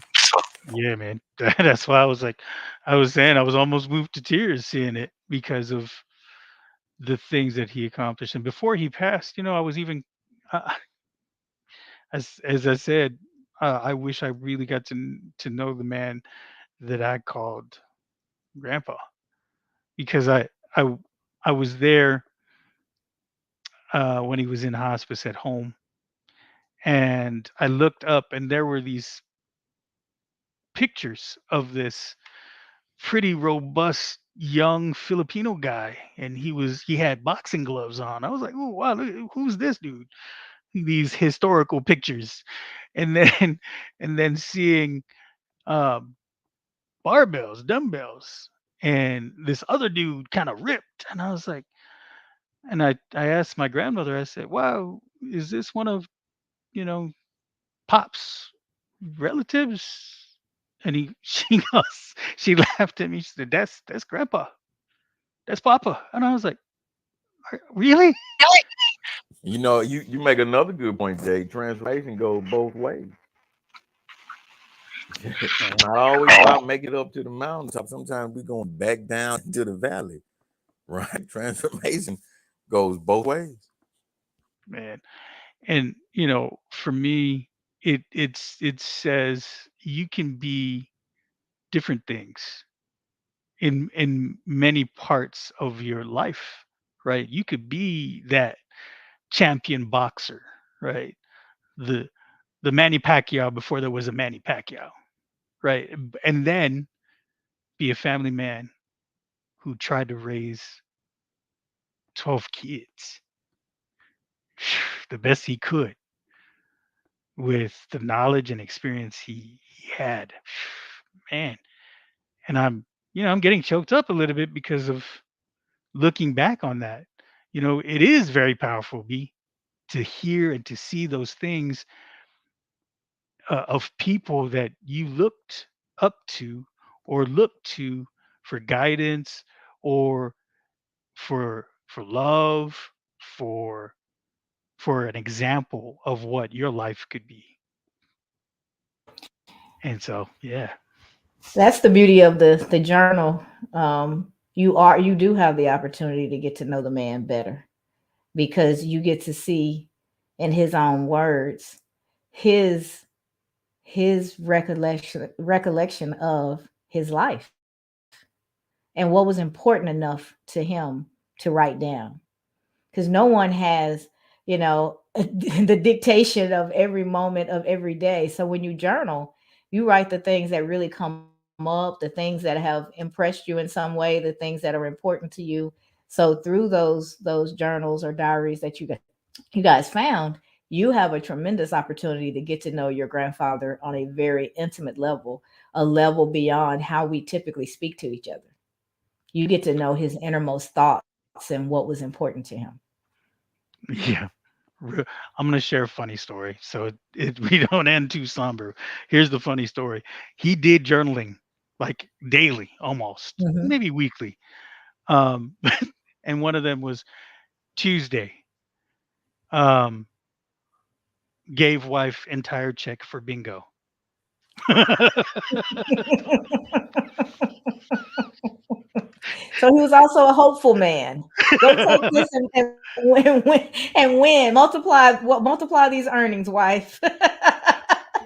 yeah, man. That's why I was like, I was saying I was almost moved to tears seeing it because of the things that he accomplished. And before he passed, I was even, uh, as I said, I wish I really got to know the man that I called Grandpa because I I was there when he was in hospice at home, and I looked up, and there were these pictures of this pretty robust young Filipino guy, and he had boxing gloves on. I was like, "Oh wow, who's this dude?" These historical pictures, and then and then seeing um, barbells, dumbbells, and this other dude kind of ripped, and I was like, and I asked my grandmother, I said, "Wow, is this one of you know Pop's relatives?" And she goes, she laughed at me. She said, "That's Grandpa. That's Papa." And I was like, Really?"
You know, you make another good point, Jay. Transformation goes both ways.
Man,
Not always about making it up to the mountaintop. Sometimes we're going back down to the valley, right? Transformation goes both ways.
man. And for me, it says you can be different things in many parts of your life, right? You could be that champion boxer, right? The the Manny Pacquiao before there was a Manny Pacquiao, right? And then be a family man who tried to raise 12 kids the best he could with the knowledge and experience he had. Man, and I'm getting choked up a little bit because of looking back on that. It is very powerful, B, to hear and to see those things of people that you looked up to or looked to for guidance or for love, for for an example of what your life could be. And so, yeah.
That's the beauty of the journal. You do have the opportunity to get to know the man better because you get to see in his own words his his recollection of his life and what was important enough to him to write down, because no one has, the dictation of every moment of every day. So when you journal, you write the things that really come up, the things that have impressed you in some way, the things that are important to you. So through those journals or diaries that you guys found, you have a tremendous opportunity to get to know your grandfather on a very intimate level, a level beyond how we typically speak to each other. You get to know his innermost thoughts and what was important to him.
Yeah. I'm going to share a funny story so we don't end too somber. Here's the funny story. He did journaling like daily, almost,
Mhm.
maybe weekly. Um, and one of them was Tuesday. Um, gave wife entire check for bingo.
So he was also a hopeful man. Go take this and win. Multiply these earnings, wife.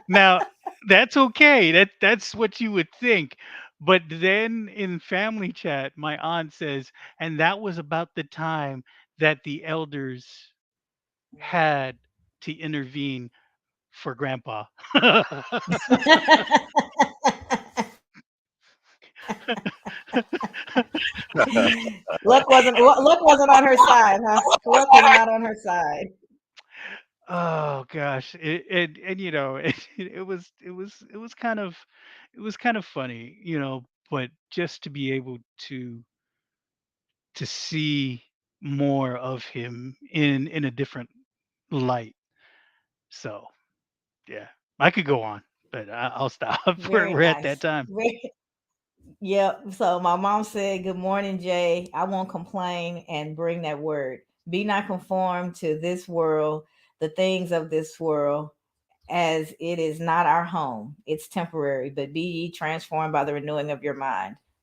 Now, that's okay. That's what you would think. But then in family chat, my aunt says, and that was about the time that the elders had to intervene for grandpa.
Luck wasn't on her side, huh? Luck was not on her side.
Oh gosh, and it was kind of funny, but just to be able to see more of him in a different light. So yeah, I could go on, but I'll stop.
Very
We're at that
nice.
time.
Yep. So my mom said, "Good morning, Jay. I won't complain and bring that word. Be not conformed to this world, the things of this world, as it is not our home. It's temporary, but be ye transformed by the renewing of your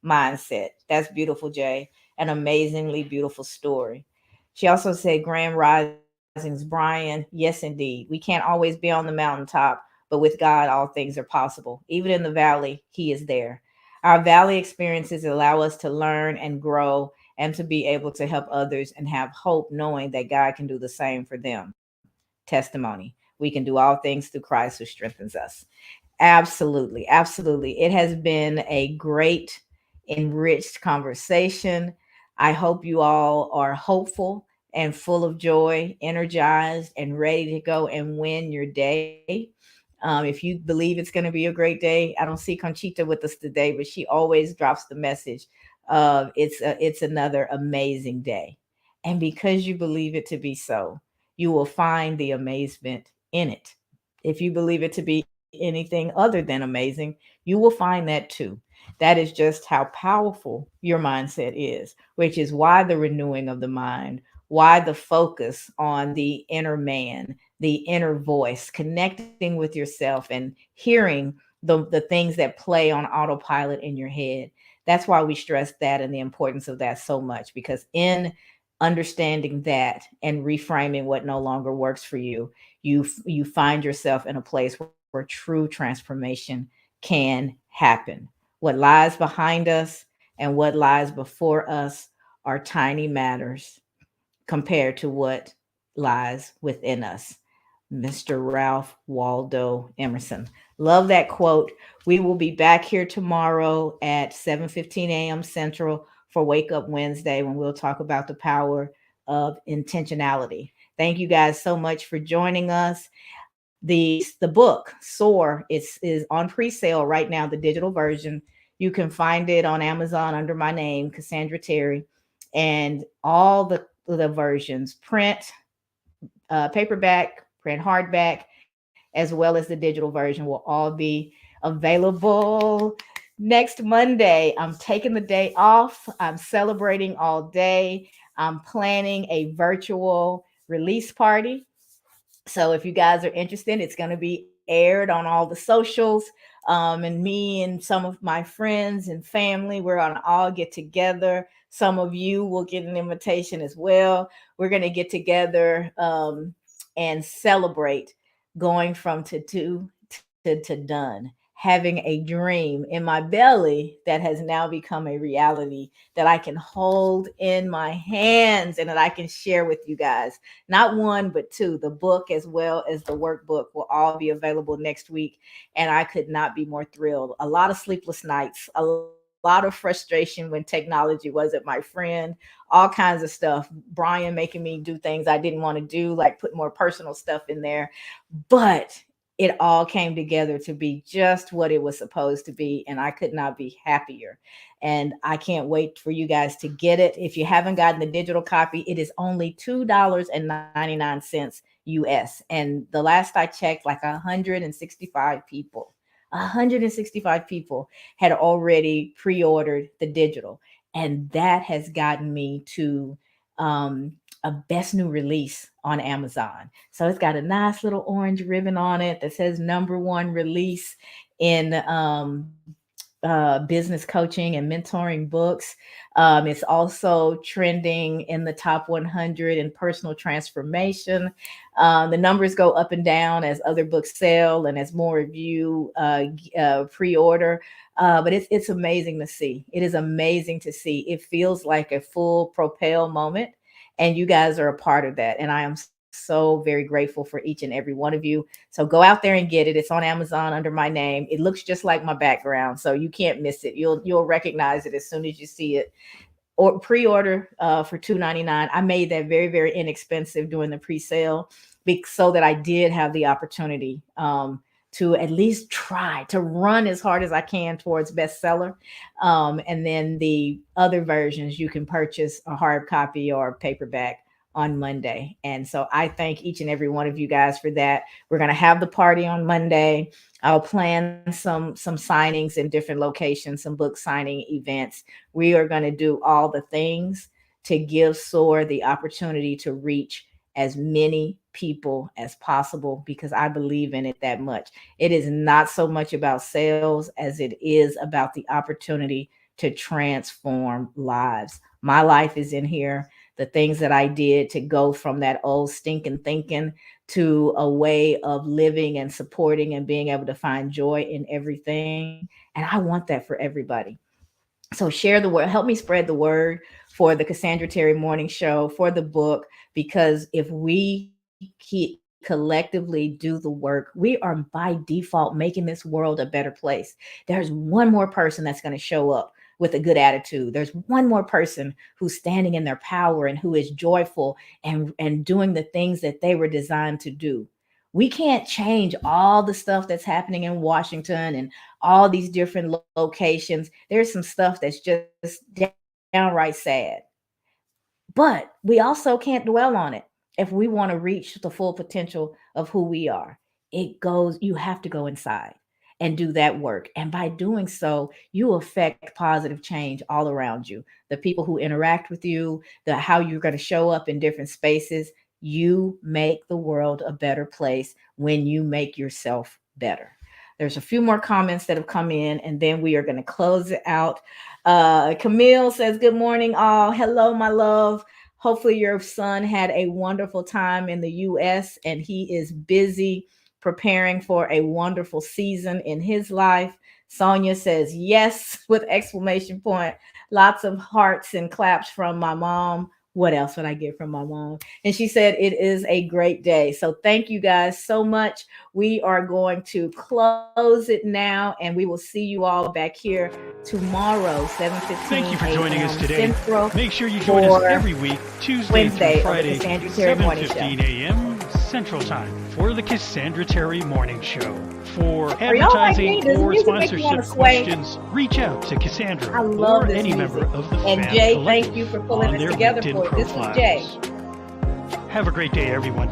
mindset." That's beautiful, Jay. An amazingly beautiful story. She also said, "Grand risings, Brian. Yes, indeed. We can't always be on the mountaintop, but with God, all things are possible. Even in the valley, He is there. Our valley experiences allow us to learn and grow and to be able to help others and have hope, knowing that God can do the same for them. Testimony. We can do all things through Christ who strengthens us. Absolutely. Absolutely. It has been a great, enriched conversation. I hope you all are hopeful and full of joy, energized, and ready to go and win your day. If you believe it's going to be a great day, I don't see Conchita with us today, but she always drops the message of it's another amazing day. And because you believe it to be so, you will find the amazement in it. If you believe it to be anything other than amazing, you will find that too. That is just how powerful your mindset is, which is why the renewing of the mind, why the focus on the inner man, the inner voice, connecting with yourself and hearing the things that play on autopilot in your head. That's why we stress that and the importance of that so much, because in understanding that and reframing what no longer works for you, you find yourself in a place where true transformation can happen. What lies behind us and what lies before us are tiny matters compared to what lies within us. Mr. Ralph Waldo Emerson. Love that quote. We will be back here tomorrow at 7:15 a.m. Central for Wake Up Wednesday, when we'll talk about the power of intentionality. Thank you guys so much for joining us. The book Soar is on pre-sale right now, the digital version. You can find it on Amazon under my name, Cassandra Terry, and all the versions, print, paperback, print hardback, as well as the digital version, will all be available next Monday. I'm taking the day off. I'm celebrating all day. I'm planning a virtual release party. So if you guys are interested, it's going to be aired on all the socials. And me and some of my friends and family, we're going to all get together. Some of you will get an invitation as well. We're going to get together and celebrate going from to do to done, having a dream in my belly that has now become a reality that I can hold in my hands and that I can share with you guys. Not one, but two. The book as well as the workbook will all be available next week. And I could not be more thrilled. A lot of sleepless nights, a lot of frustration when technology wasn't my friend, all kinds of stuff. Brian making me do things I didn't want to do, like put more personal stuff in there. But it all came together to be just what it was supposed to be. And I could not be happier. And I can't wait for you guys to get it. If you haven't gotten the digital copy, it is only $2.99. US. And the last I checked, like 165 people. 165 people had already pre-ordered the digital. And that has gotten me to a best new release on Amazon. So it's got a nice little orange ribbon on it that says #1 release in business coaching and mentoring books. It's also trending in the top 100 in personal transformation. The numbers go up and down as other books sell and as more of you pre-order. But it's amazing to see. It is amazing to see. It feels like a full propel moment, and you guys are a part of that. And I am so very grateful for each and every one of you. So go out there and get it. It's on Amazon under my name. It looks just like my background, so you can't miss it. You'll recognize it as soon as you see it. Or pre-order for $2.99. I made that very, very inexpensive during the pre-sale so that I did have the opportunity to at least try to run as hard as I can towards bestseller. And then the other versions you can purchase a hard copy or paperback on Monday. And so I thank each and every one of you guys for that. We're going to have the party on Monday. I'll plan some signings in different locations, some book signing events. We are going to do all the things to give SOAR the opportunity to reach as many people as possible, because I believe in it that much. It is not so much about sales as it is about the opportunity to transform lives. My life is in here. The things that I did to go from that old stinking thinking to a way of living and supporting and being able to find joy in everything. And I want that for everybody. So share the word, help me spread the word for the Cassandra Terry Morning Show, for the book, because if we collectively do the work, we are by default making this world a better place. There's one more person that's going to show up with a good attitude. There's one more person who's standing in their power and who is joyful and doing the things that they were designed to do. We can't change all the stuff that's happening in Washington and all these different locations. There's some stuff that's just downright sad. But we also can't dwell on it if we want to reach the full potential of who we are. You have to go inside and do that work. And by doing so, you affect positive change all around you. The people who interact with you, how you're going to show up in different spaces. You make the world a better place when you make yourself better. There's a few more comments that have come in, and then we are going to close it out. Camille says, good morning, all. Hello, my love. Hopefully your son had a wonderful time in the U.S. and he is busy preparing for a wonderful season in his life. Sonia says, yes, with exclamation point. Lots of hearts and claps from my mom. What else would I get from my mom? And she said, it is a great day. So thank you guys so much. We are going to close it now, and we will see you all back here tomorrow, 7:15.
Thank you for joining us today.
Central.
Make sure you join us every week, Tuesday
Wednesday
through Friday,
of the Cassandra Terry Morning Show.
7:15 a.m. Central Time for the Cassandra Terry Morning Show. For
Are y'all like me?
advertising
Does
or
music make you
sponsorship
wanna sway?
questions, reach out to Cassandra
I love
or
this
any
music.
member of the
And
fan
Jay,
collective
thank you for pulling
on
this
their
together
LinkedIn
for us. This is
profiles.
Jay.
Have a great day, everyone.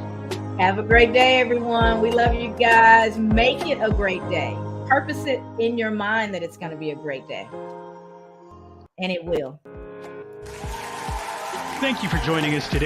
Have a great day, everyone. We love you guys. Make it a great day. Purpose it in your mind that it's going to be a great day. And it will.
Thank you for joining us today.